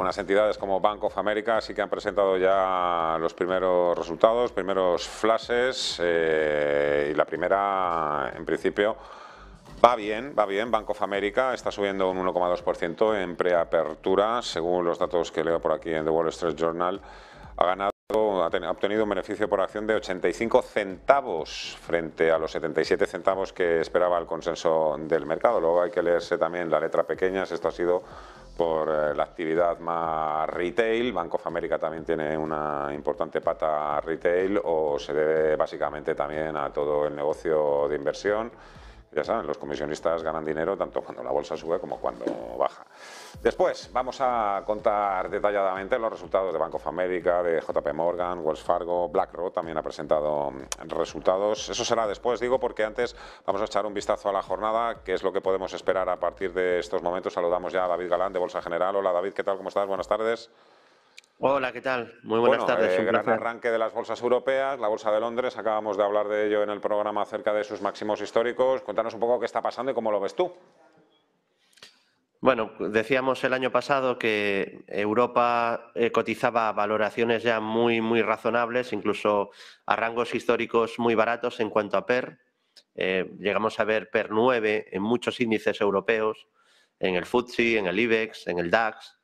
algunas entidades como Bank of America sí que han presentado ya los primeros resultados, primeros flashes, y la primera, en principio, va bien. Bank of America está subiendo un 1,2% en preapertura, según los datos que leo por aquí en The Wall Street Journal. Ha obtenido un beneficio por acción de 85 centavos frente a los 77 centavos que esperaba el consenso del mercado. Luego hay que leerse también la letra pequeña. Esto ha sido por la actividad más retail. Bank of America también tiene una importante pata retail, o se debe básicamente también a todo el negocio de inversión. Ya saben, los comisionistas ganan dinero tanto cuando la bolsa sube como cuando baja. Después vamos a contar detalladamente los resultados de Bank of America, de JP Morgan, Wells Fargo, BlackRock también ha presentado resultados. Eso será después, digo, porque antes vamos a echar un vistazo a la jornada, que es lo que podemos esperar a partir de estos momentos. Saludamos ya a David Galán de Bolsa General. Hola David, ¿qué tal? ¿Cómo estás? Buenas tardes. Hola, ¿qué tal? Muy buenas tardes. Un gran placer. arranque de las bolsas europeas, la Bolsa de Londres, acabamos de hablar de ello en el programa acerca de sus máximos históricos. Cuéntanos un poco qué está pasando y cómo lo ves tú. Bueno, decíamos el año pasado que Europa cotizaba valoraciones ya muy razonables, incluso a rangos históricos muy baratos en cuanto a PER. Llegamos a ver PER 9 en muchos índices europeos, en el FTSE, en el IBEX, en el DAX.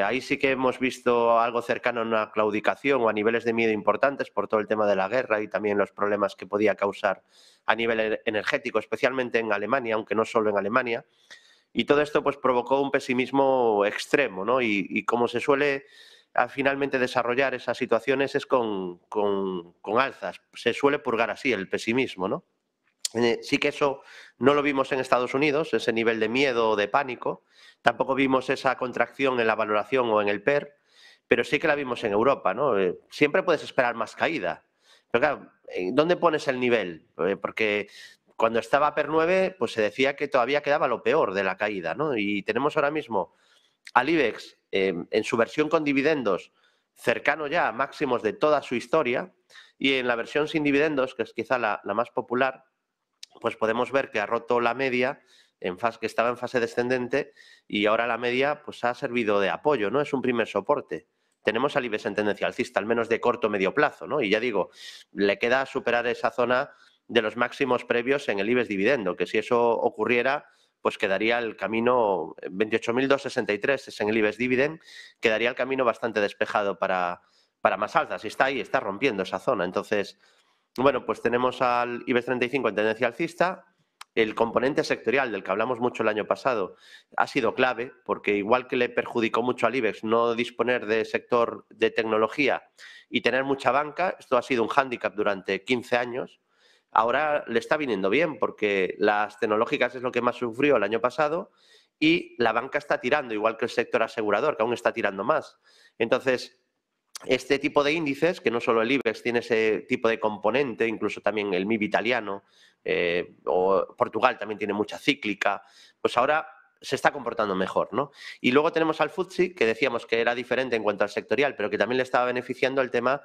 Ahí sí que hemos visto algo cercano a una claudicación o a niveles de miedo importantes por todo el tema de la guerra y también los problemas que podía causar a nivel energético, especialmente en Alemania, aunque no solo en Alemania. Y todo esto pues provocó un pesimismo extremo, ¿no? Y como se suele finalmente desarrollar esas situaciones es con alzas. Se suele purgar así el pesimismo, ¿no? Sí que eso no lo vimos en Estados Unidos, ese nivel de miedo o de pánico. Tampoco vimos esa contracción en la valoración o en el PER, pero sí que la vimos en Europa, ¿no? Siempre puedes esperar más caída. Pero claro, ¿dónde pones el nivel? Porque cuando estaba PER 9, pues se decía que todavía quedaba lo peor de la caída, ¿no? Y tenemos ahora mismo al IBEX en su versión con dividendos cercano ya a máximos de toda su historia, y en la versión sin dividendos, que es quizá la más popular, pues podemos ver que ha roto la media, que estaba en fase descendente, y ahora la media pues ha servido de apoyo, ¿no? Es un primer soporte. Tenemos al IBEX en tendencia alcista, al menos de corto o medio plazo, ¿no? Y ya digo, le queda superar esa zona de los máximos previos en el IBEX dividendo, que si eso ocurriera, pues quedaría el camino 28.263, es en el IBEX dividend, quedaría el camino bastante despejado para más alzas. Y está ahí, está rompiendo esa zona. Entonces, bueno, pues tenemos al IBEX 35 en tendencia alcista. El componente sectorial del que hablamos mucho el año pasado ha sido clave, porque igual que le perjudicó mucho al IBEX no disponer de sector de tecnología y tener mucha banca, esto ha sido un hándicap durante 15 años, ahora le está viniendo bien, porque las tecnológicas es lo que más sufrió el año pasado y la banca está tirando, igual que el sector asegurador, que aún está tirando más. Entonces, este tipo de índices, que no solo el IBEX tiene ese tipo de componente, incluso también el MIB italiano, o Portugal también tiene mucha cíclica, pues ahora se está comportando mejor, ¿no? Y luego tenemos al FTSE, que decíamos que era diferente en cuanto al sectorial, pero que también le estaba beneficiando el tema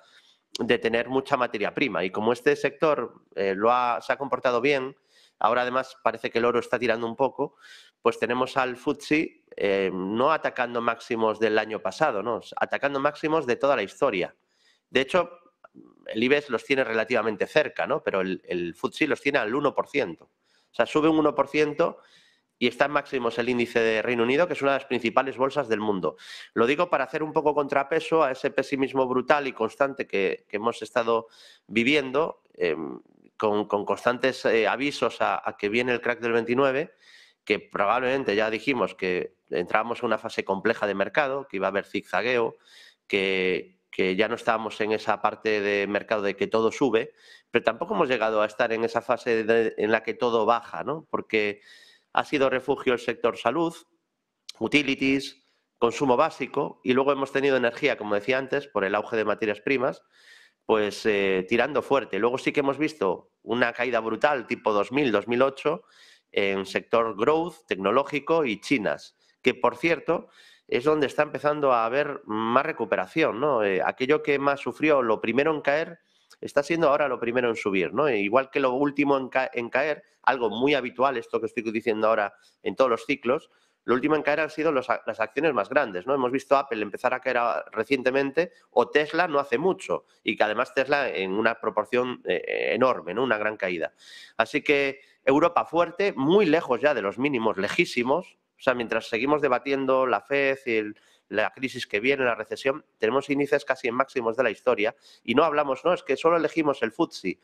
de tener mucha materia prima. Y como este sector se ha comportado bien, ahora además parece que el oro está tirando un poco, pues tenemos al FTSE no atacando máximos del año pasado, ¿no? Atacando máximos de toda la historia. De hecho, el IBEX los tiene relativamente cerca, ¿no? Pero el FTSE los tiene al 1%. O sea, sube un 1% y está en máximos el índice de Reino Unido, que es una de las principales bolsas del mundo. Lo digo para hacer un poco contrapeso a ese pesimismo brutal y constante que hemos estado viviendo, con constantes avisos a que viene el crack del 29, que probablemente ya dijimos que entrábamos en una fase compleja de mercado, que iba a haber zigzagueo, que ya no estábamos en esa parte de mercado de que todo sube, pero tampoco hemos llegado a estar en esa fase en la que todo baja, ¿no? Porque ha sido refugio el sector salud, utilities, consumo básico, y luego hemos tenido energía, como decía antes, por el auge de materias primas, pues tirando fuerte. Luego sí que hemos visto una caída brutal tipo 2000, 2008 en sector growth, tecnológico y chinas, que por cierto es donde está empezando a haber más recuperación, ¿no? Aquello que más sufrió, lo primero en caer, está siendo ahora lo primero en subir, ¿no? Igual que lo último en caer, algo muy habitual, esto que estoy diciendo ahora en todos los ciclos, lo último en caer han sido las acciones más grandes, ¿no? Hemos visto Apple empezar a caer recientemente, o Tesla no hace mucho, y que además Tesla en una proporción enorme, ¿no? Una gran caída. Así que Europa fuerte, muy lejos ya de los mínimos, lejísimos. O sea, mientras seguimos debatiendo la FED y la crisis que viene, la recesión, tenemos índices casi en máximos de la historia, y no hablamos, no, es que solo elegimos el FTSE.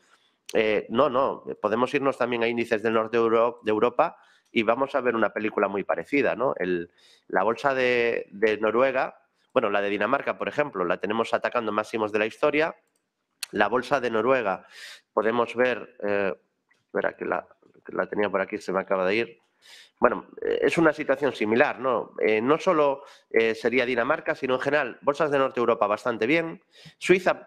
No, podemos irnos también a índices del norte de Europa y vamos a ver una película muy parecida, ¿no? La bolsa de Noruega, bueno, la de Dinamarca, por ejemplo, la tenemos atacando máximos de la historia. La bolsa de Noruega, podemos ver, espera que la tenía por aquí, se me acaba de ir. Bueno, es una situación similar, ¿no? No solo sería Dinamarca, sino en general, bolsas de Norte Europa bastante bien. Suiza,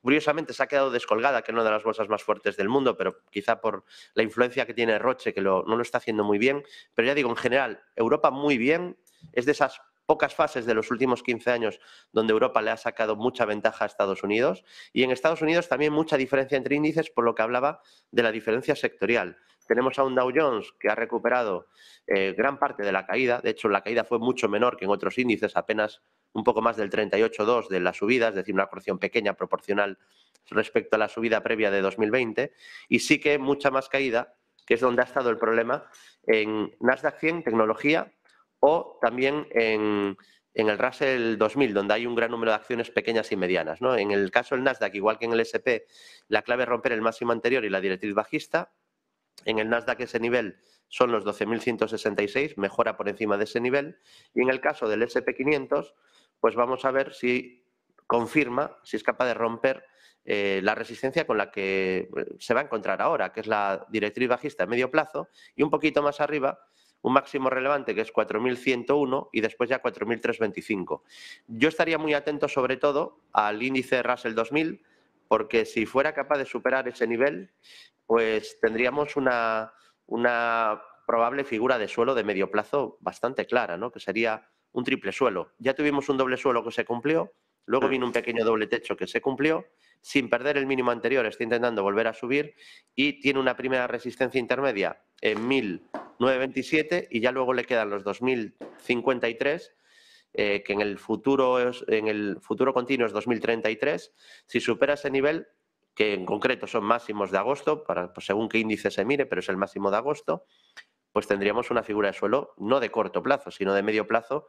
curiosamente, se ha quedado descolgada, que es una de las bolsas más fuertes del mundo, pero quizá por la influencia que tiene Roche, que no lo está haciendo muy bien. Pero ya digo, en general, Europa muy bien, es de esas pocas fases de los últimos 15 años donde Europa le ha sacado mucha ventaja a Estados Unidos, y en Estados Unidos también mucha diferencia entre índices, por lo que hablaba de la diferencia sectorial. Tenemos a un Dow Jones que ha recuperado gran parte de la caída. De hecho, la caída fue mucho menor que en otros índices, apenas un poco más del 38,2 de la subida, es decir, una corrección pequeña proporcional respecto a la subida previa de 2020, y sí que mucha más caída, que es donde ha estado el problema, en Nasdaq 100, tecnología, o también en el Russell 2000, donde hay un gran número de acciones pequeñas y medianas, ¿no? En el caso del Nasdaq, igual que en el S&P, la clave es romper el máximo anterior y la directriz bajista. En el Nasdaq ese nivel son los 12.166, mejora por encima de ese nivel. Y en el caso del S&P 500, pues vamos a ver si confirma, si es capaz de romper la resistencia con la que se va a encontrar ahora, que es la directriz bajista a medio plazo, y un poquito más arriba, un máximo relevante que es 4.101 y después ya 4.325. Yo estaría muy atento sobre todo al índice Russell 2000, porque si fuera capaz de superar ese nivel, pues tendríamos una probable figura de suelo de medio plazo bastante clara, ¿no? Que sería un triple suelo. Ya tuvimos un doble suelo que se cumplió, luego vino un pequeño doble techo que se cumplió, sin perder el mínimo anterior, está intentando volver a subir y tiene una primera resistencia intermedia en 1.927 y ya luego le quedan los 2.053, que en el futuro continuo es 2033. Si supera ese nivel, que en concreto son máximos de agosto, pues según qué índice se mire, pero es el máximo de agosto, pues tendríamos una figura de suelo no de corto plazo, sino de medio plazo,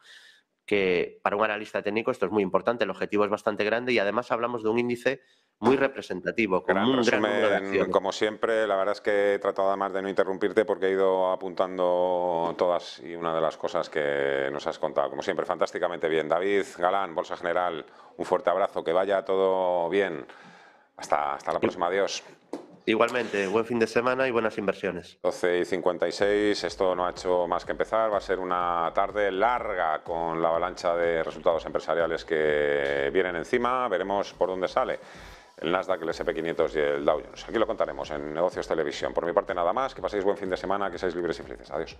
que para un analista técnico esto es muy importante, el objetivo es bastante grande y además hablamos de un índice muy representativo, con un gran número de acciones. Como siempre, la verdad es que he tratado además de no interrumpirte porque he ido apuntando todas y una de las cosas que nos has contado. Como siempre, fantásticamente bien. David Galán, Bolsa General, un fuerte abrazo, que vaya todo bien. Hasta la próxima, adiós. Igualmente, buen fin de semana y buenas inversiones. 12:56, esto no ha hecho más que empezar, va a ser una tarde larga con la avalancha de resultados empresariales que vienen encima, veremos por dónde sale el Nasdaq, el S&P 500 y el Dow Jones. Aquí lo contaremos en Negocios Televisión. Por mi parte nada más, que paséis buen fin de semana, que seáis libres y felices. Adiós.